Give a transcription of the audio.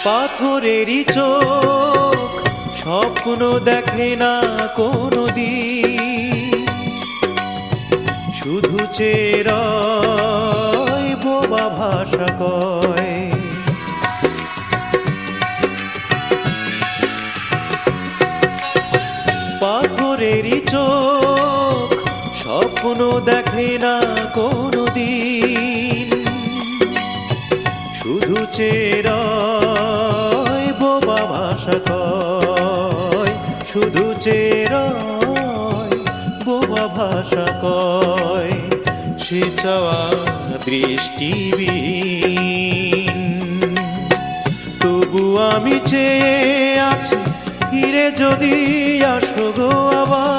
পাথরেরই চোখ স্বপ্ন দেখে না কোনো দিন, শুধু চেরয় বোবা ভাষা কয়। পাথরেরই চোখ স্বপ্ন দেখে না কোনো দিন, শুধু চেরয় বোবা ভাষা কয়, শুধু চেরয় বোবা ভাষা কয়। সে চাওয়া দৃষ্টিবিহীন, তবু আমি চেয়ে আছি ফিরে যদি আসো গো আবার।